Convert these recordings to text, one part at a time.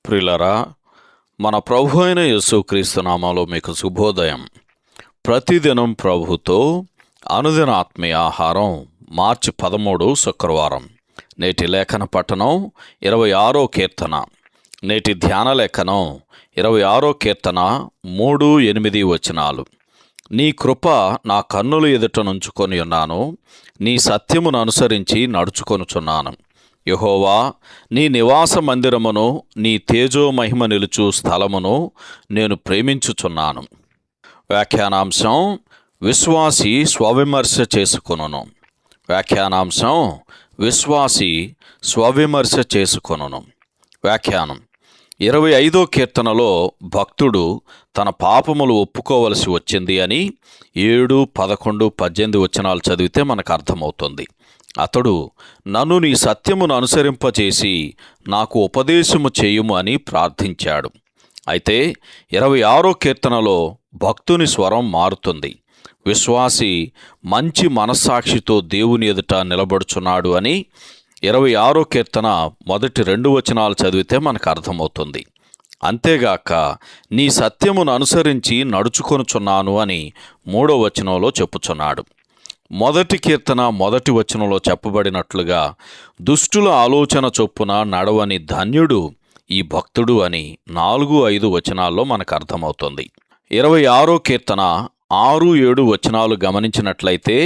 ప్రియులారా, మన ప్రభు అయిన యేసుక్రీస్తు నామములో మీకు శుభోదయం. ప్రతిదినం ప్రభుతో అనుదిన ఆత్మీయ ఆహారం. మార్చి 13 శుక్రవారం. నేటి లేఖన పఠనం 26వ కీర్తన. నేటి ధ్యాన లేఖనం 26వ కీర్తన 3-8 వచనాలు. నీ కృప నా కన్నుల ఎదుట నుంచుకొని ఉన్నాను, నీ సత్యమును అనుసరించి నడుచుకొనుచున్నాను. యెహోవా, నీ నివాస మందిరమును, నీ తేజో మహిమ నిలుచు స్థలమును నేను ప్రేమించుచున్నాను. వ్యాఖ్యానాంశం: విశ్వాసి స్వవిమర్శ చేసుకొనును. వ్యాఖ్యానాంశం: విశ్వాసి స్వవిమర్శ చేసుకొనును. వ్యాఖ్యానం: 25వ కీర్తనలో భక్తుడు తన పాపములు ఒప్పుకోవలసి వచ్చింది అని 7, 11, 18 వచనాలు చదివితే మనకు అర్థమవుతుంది. అతడు నన్ను నీ సత్యమును అనుసరింపచేసి నాకు ఉపదేశము చేయుము అని ప్రార్థించాడు. అయితే 26వ కీర్తనలో భక్తుని స్వరం మారుతుంది. విశ్వాసి మంచి మనస్సాక్షితో దేవుని ఎదుట నిలబడుచున్నాడు అని 26వ కీర్తన మొదటి 2 వచనాలు చదివితే మనకు అర్థమవుతుంది. అంతేగాక నీ సత్యమును అనుసరించి నడుచుకొనుచున్నాను అని 3వ వచనంలో చెప్పుచున్నాడు. మొదటి కీర్తన మొదటి వచనంలో చెప్పబడినట్లుగా దుష్టుల ఆలోచన చొప్పున నడవని ధన్యుడు ఈ భక్తుడు అని 4-5 వచనాల్లో మనకు అర్థమవుతుంది. 26వ కీర్తన 6-7 వచనాలు గమనించినట్లయితే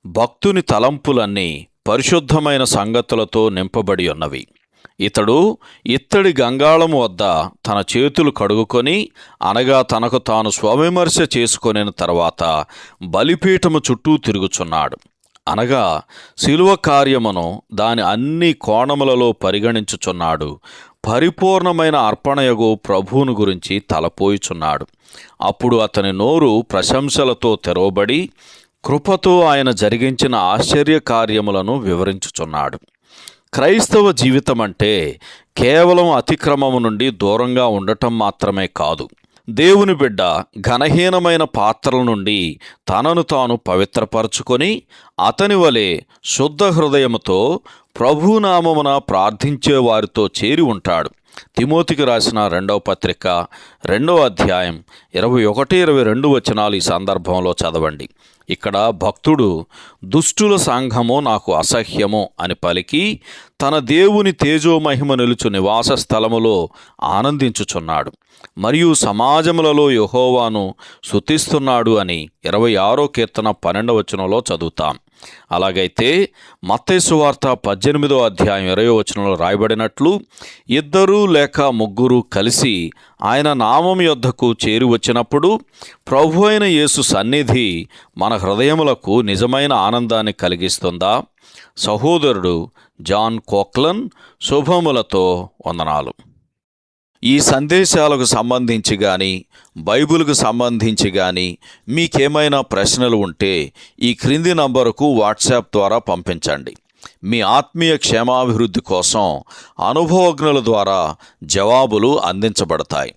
భక్తుని తలంపులన్నీ పరిశుద్ధమైన సంగతులతో నింపబడి ఉన్నవి. ఇతడు ఇత్తడి గంగాళము వద్ద తన చేతులు కడుగుకొని, అనగా తనకు తాను స్వవిమర్శ చేసుకొనిన తర్వాత బలిపీఠము చుట్టూ తిరుగుచున్నాడు. అనగా శిలువ కార్యమును దాని అన్ని కోణములలో పరిగణించుచున్నాడు. పరిపూర్ణమైన అర్పణయగు ప్రభువును గురించి తలపోయుచున్నాడు. అప్పుడు అతని నోరు ప్రశంసలతో తెరవబడి కృపతో ఆయన జరిగించిన ఆశ్చర్య కార్యములను వివరించుచున్నాడు. క్రైస్తవ జీవితం అంటే కేవలం అతిక్రమము నుండి దూరంగా ఉండటం మాత్రమే కాదు. దేవుని బిడ్డ ఘనహీనమైన పాత్రల నుండి తనను తాను పవిత్రపరచుకొని అతని వలె శుద్ధ హృదయముతో ప్రభునామమున ప్రార్థించే వారితో చేరి ఉంటాడు. తిమోతికి రాసిన 2వ పత్రిక 2వ అధ్యాయం 21-22 వచనాలు ఈ సందర్భంలో చదవండి. ఇక్కడ భక్తుడు దుష్టుల సంఘము నాకు అసహ్యము అని పలికి తన దేవుని తేజోమహిమ నిలుచు నివాస స్థలములో ఆనందించుచున్నాడు మరియు సమాజములలో యెహోవాను స్తుతిస్తున్నాడు అని 26వ కీర్తన 12వ వచనంలో చదువుతాం. అలాగైతే మత్తయి సువార్త 18వ అధ్యాయం 20వ వచనంలో రాయబడినట్లు 2 లేక 3 కలిసి ఆయన నామం యొద్దకు చేరి వచ్చినప్పుడు ప్రభు అయిన యేసు సన్నిధి మన హృదయములకు నిజమైన ఆనందాన్ని కలిగిస్తుందా? సహోదరుడు జాన్ కోక్లన్ శుభములతో వందనాలు. ఈ సందేశాలకు సంబంధించి కానీ బైబిల్కు సంబంధించి కానీ మీకేమైనా ప్రశ్నలు ఉంటే ఈ క్రింది నంబరుకు వాట్సాప్ ద్వారా పంపించండి. మీ ఆత్మీయ క్షేమాభివృద్ధి కోసం అనుభవజ్ఞుల ద్వారా జవాబులు అందించబడతాయి.